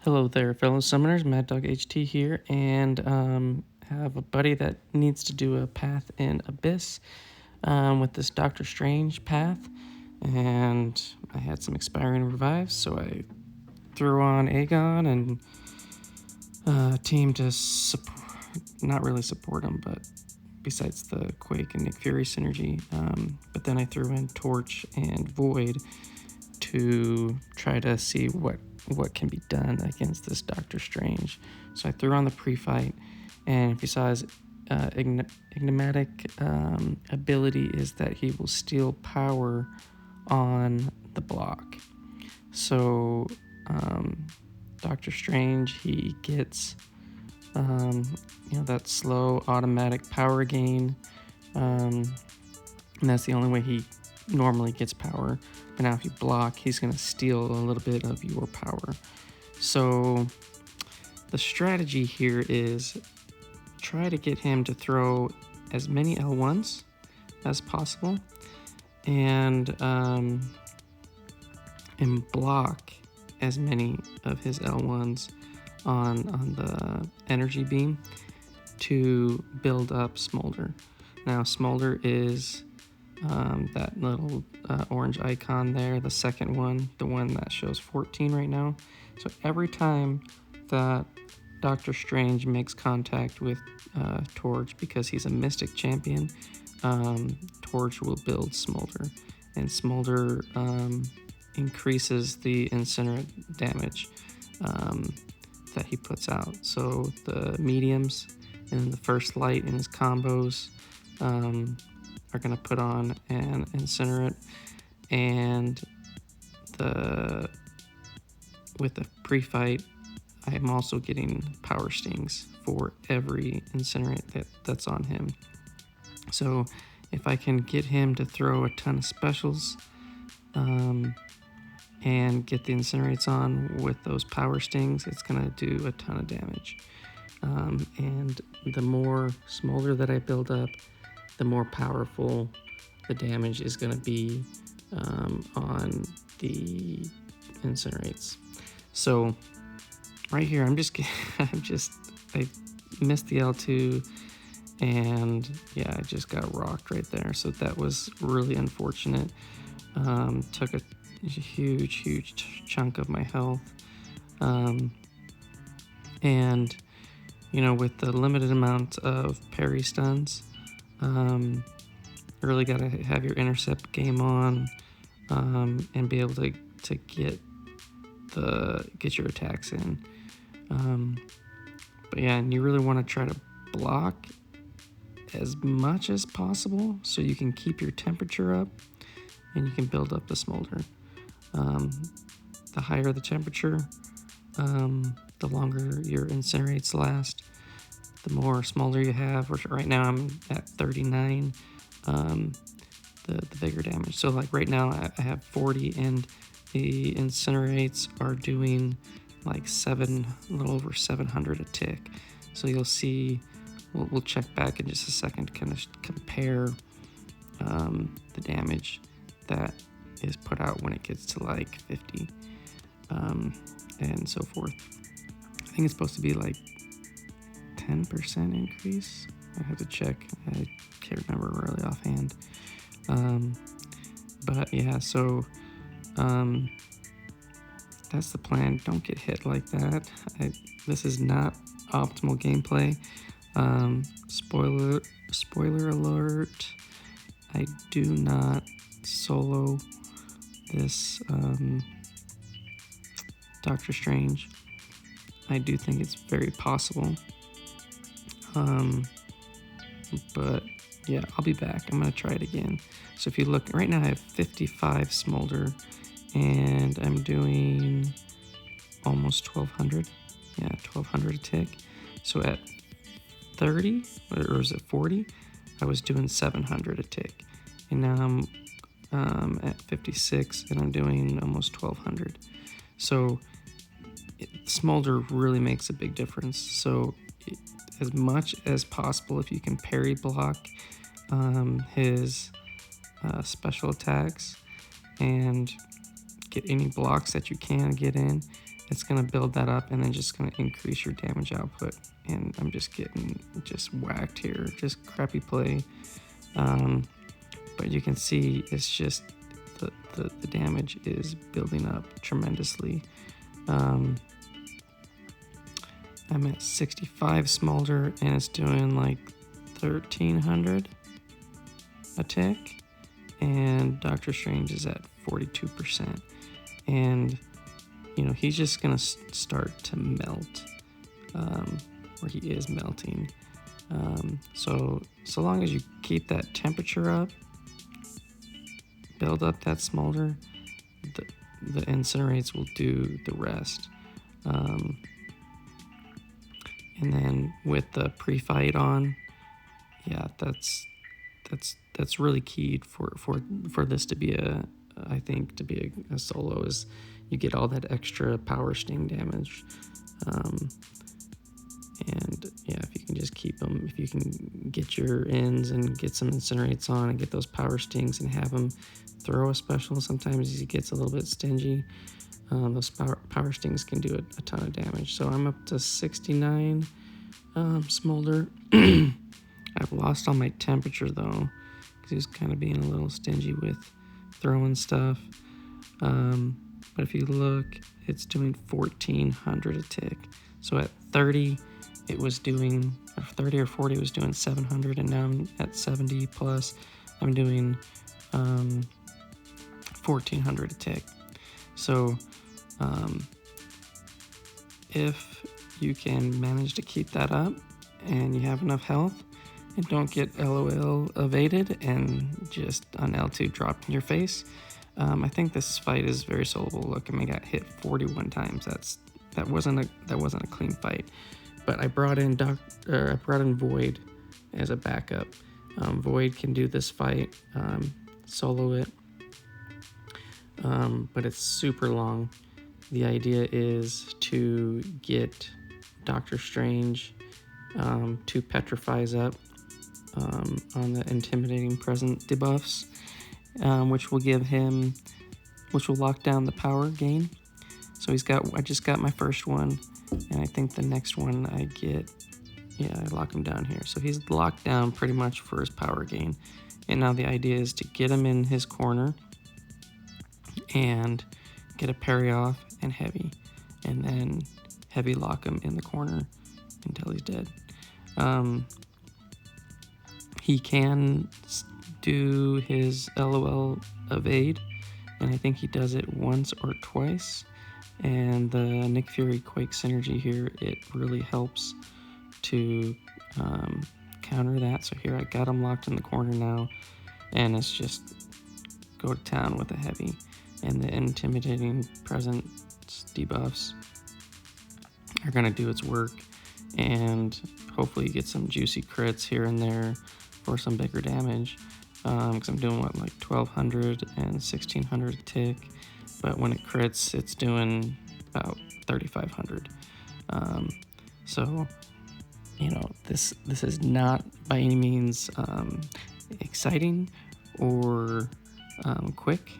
Hello there, fellow summoners. Mad Dog HT here, and have a buddy that needs to do a path in Abyss with this Doctor Strange path, and I had some expiring revives, so I threw on Aegon and team to not really support him, but besides the Quake and Nick Fury synergy. But then I threw in Torch and Void to try to see what can be done against this Doctor Strange. So I threw on the pre-fight, and if you saw his enigmatic ability is that he will steal power on the block. So Doctor Strange, he gets that slow automatic power gain, and that's the only way he normally gets power. But now if you block, he's going to steal a little bit of your power. So the strategy here is try to get him to throw as many L1s as possible and block as many of his L1s on the energy beam to build up Smolder. Now Smolder is that little orange icon there, the second one, the one that shows 14 right now. So every time that Doctor Strange makes contact with Torch, because he's a Mystic champion, Torch will build Smolder, and Smolder increases the incinerate damage that he puts out. So the mediums and the first light in his combos are going to put on an incinerate, and with the pre-fight, I'm also getting power stings for every incinerate that's on him. So if I can get him to throw a ton of specials and get the incinerates on with those power stings, it's going to do a ton of damage. And the more Smolder that I build up, the more powerful the damage is going to be on the incinerates. So right here, I missed the L2, and yeah, I just got rocked right there. So that was really unfortunate. Took a huge chunk of my health. And with the limited amount of parry stuns, you really got to have your intercept game on and be able to get your attacks in. But yeah, and you really want to try to block as much as possible so you can keep your temperature up and you can build up the Smolder. The higher the temperature, the longer your incinerates last, the more Smolder you have. Right now I'm at 39, the bigger damage. So like right now I have 40, and the incinerates are doing like a little over 700 a tick. So you'll see, we'll check back in just a second to kind of compare the damage that is put out when it gets to like 50 and so forth. I think it's supposed to be like 10% increase. I have to check. I can't remember really offhand. But yeah, so that's the plan. Don't get hit like that. This is not optimal gameplay. Spoiler alert. I do not solo this Doctor Strange. I do think it's very possible. But yeah, I'll be back. I'm going to try it again. So if you look, right now I have 55 Smolder, and I'm doing almost 1200. Yeah, 1200 a tick. So at 30, or is it 40? I was doing 700 a tick. And now I'm at 56, and I'm doing almost 1200. So Smolder really makes a big difference. So as much as possible, if you can parry block his special attacks and get any blocks that you can get in, it's going to build that up and then just going to increase your damage output. And I'm just getting just whacked here, just crappy play. But you can see it's just the damage is building up tremendously. I'm at 65 smolder and it's doing like 1300 a tick, and Doctor Strange is at 42%. And you know, he's just gonna start to melt, where he is melting. So long as you keep that temperature up, build up that smolder, the incinerates will do the rest. And then with the pre-fight on, yeah, that's really key for this to be I think to be a solo, is you get all that extra power sting damage. And yeah, if you can just keep them, if you can get your ends and get some incinerates on and get those power stings and have him throw a special, sometimes he gets a little bit stingy. Those power stings can do a ton of damage. So I'm up to 69 smolder. I've lost all my temperature though, because he was kind of being a little stingy with throwing stuff. But if you look, it's doing 1400 a tick. So at 30, it was doing, or 30 or 40, it was doing 700, and now I'm at 70 plus, I'm doing 1400 a tick. So if you can manage to keep that up and you have enough health and don't get LOL evaded and just on L2 dropped in your face, I think this fight is very soloable. Look, I got hit 41 times. That wasn't a clean fight. But I brought in Void as a backup. Void can do this fight, solo it, but it's super long. The idea is to get Doctor Strange 2 petrifies up on the intimidating present debuffs, which will lock down the power gain. So I just got my first one, and I think the next one I lock him down here. So he's locked down pretty much for his power gain. And now the idea is to get him in his corner and get a parry off and heavy, and then heavy lock him in the corner until he's dead. He can do his LOL evade, and I think he does it once or twice. And the Nick Fury Quake synergy here, it really helps to counter that. So here I got him locked in the corner now, and it's just go to town with a heavy. And the intimidating presence debuffs are going to do its work, and hopefully get some juicy crits here and there for some bigger damage, because I'm doing like 1200 and 1600 a tick, but when it crits it's doing about 3500. So you know, this is not by any means exciting or quick,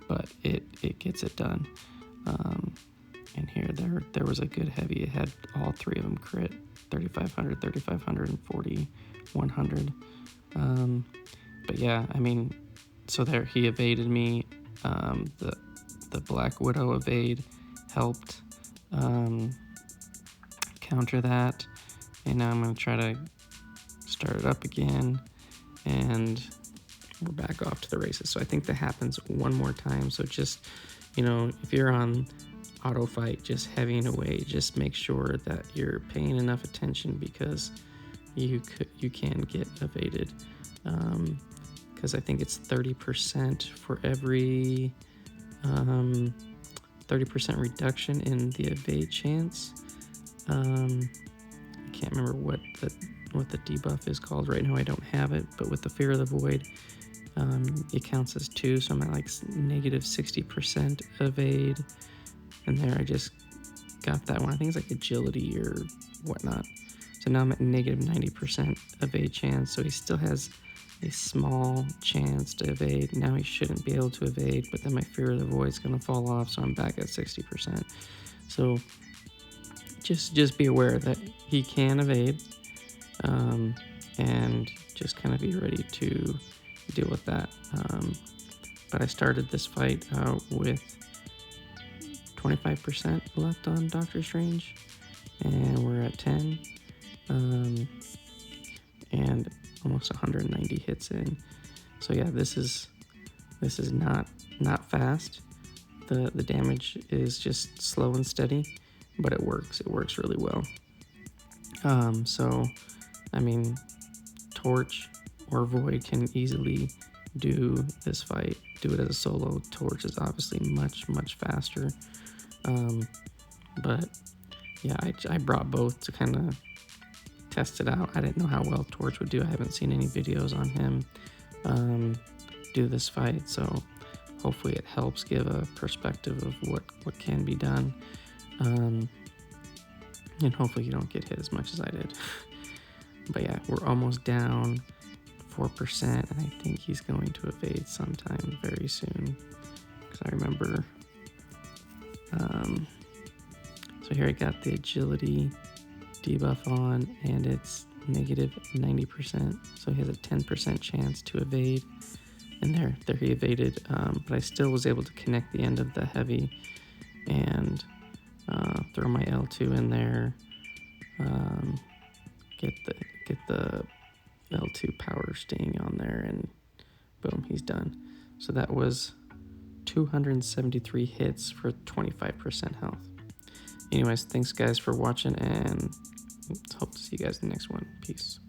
but it gets it done. And here there was a good heavy. It had all three of them crit, 3500, 3500, and 4100. But yeah, I mean, so there he evaded me. The Black Widow evade helped counter that, and now I'm gonna try to start it up again, and we're back off to the races. So I think that happens one more time. So just, you know, if you're on auto fight, just heavying away, just make sure that you're paying enough attention, because you can get evaded, because I think it's 30% for every 30% reduction in the evade chance. I can't remember what the debuff is called right now. I don't have it, but with the Fear of the Void, it counts as 2, so I'm at like negative 60% evade, and there I just got that one. I think it's like agility or whatnot. So now I'm at negative 90% evade chance, so he still has a small chance to evade. Now he shouldn't be able to evade, but then my Fear of the Void is going to fall off, so I'm back at 60%. So just be aware that he can evade, and just kind of be ready to deal with that. But I started this fight out with 25% left on Doctor Strange, and we're at 10, and almost 190 hits in. So yeah, this is not fast. The damage is just slow and steady, but it works. It works really well. So I mean, Torch or Void can easily do this fight. Do it as a solo. Torch is obviously much faster. But yeah, I brought both to kind of test it out. I didn't know how well Torch would do. I haven't seen any videos on him do this fight, so hopefully it helps give a perspective of what can be done. And hopefully you don't get hit as much as I did. But yeah, we're almost down 4%, and I think he's going to evade sometime very soon, because I remember. So here I got the agility debuff on, and it's negative 90%, so he has a 10% chance to evade. And there he evaded, but I still was able to connect the end of the heavy and throw my L2 in there, get the L2 power sting on there, and boom, he's done. So that was 273 hits for 25% health. Anyways, thanks guys for watching, and hope to see you guys in the next one. Peace.